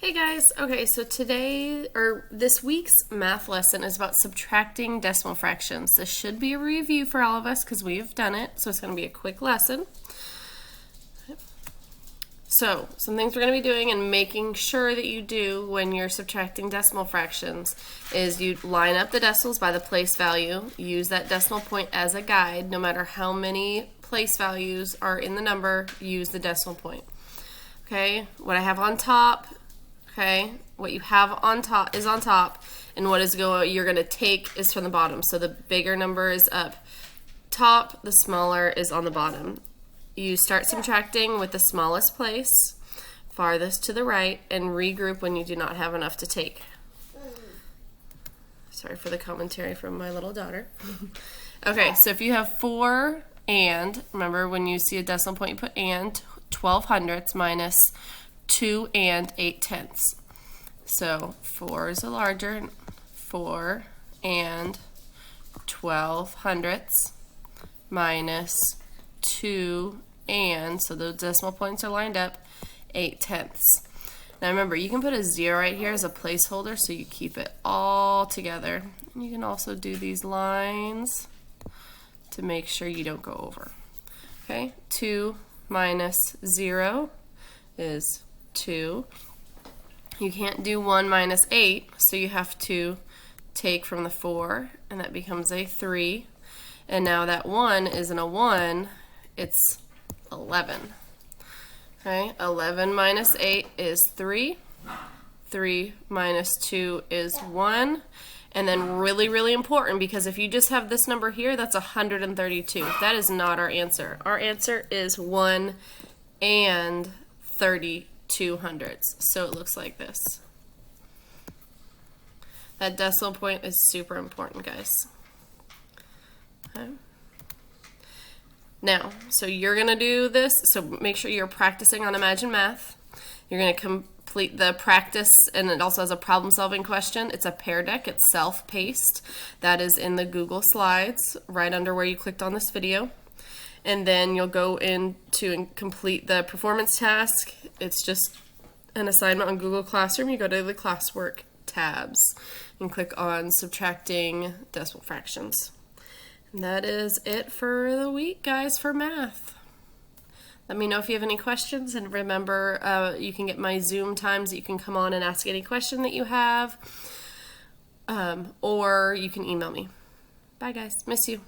Hey guys, okay, so today, or this week's math lesson is about subtracting decimal fractions. This should be a review for all of us because we've done it, so it's going to be a quick lesson. So, some things we're going to be doing and making sure that you do when you're subtracting decimal fractions is you line up the decimals by the place value, use that decimal point as a guide. No matter how many place values are in the number, use the decimal point. Okay, what I have on top, okay, what you have on top is on top, and what you're going to take is from the bottom. So the bigger number is up top, the smaller is on the bottom. You start subtracting with the smallest place, farthest to the right, and regroup when you do not have enough to take. Sorry for the commentary from my little daughter. Okay, so if you have 4 and, remember when you see a decimal point you put and, 12 hundredths minus 2 and 8 tenths. So 4 is a larger, 4 and 12 hundredths minus 2 and, so the decimal points are lined up, 8 tenths. Now remember, you can put a 0 right here as a placeholder so you keep it all together. And you can also do these lines to make sure you don't go over. Okay, 2 minus 0 is 2. You can't do 1 minus 8, so you have to take from the 4, and that becomes a 3. And now that 1 isn't a 1, it's 11. Okay, 11 minus 8 is 3. 3 minus 2 is 1. And then really, really important, because if you just have this number here, that's 132. That is not our answer. Our answer is 1 and 32 hundredths. So it looks like this. That decimal point is super important, guys. Okay. Now, so you're going to do this, so make sure you're practicing on Imagine Math. You're going to complete the practice, and it also has a problem-solving question. It's a Pear Deck. It's self-paced. That is in the Google Slides, right under where you clicked on this video. And then you'll go into and complete the performance task. It's just an assignment on Google Classroom. You go to the classwork tabs and click on subtracting decimal fractions. And that is it for the week, guys, for math. Let me know if you have any questions, and remember, you can get my Zoom times that you can come on and ask any question that you have, or you can email me. Bye, guys. Miss you.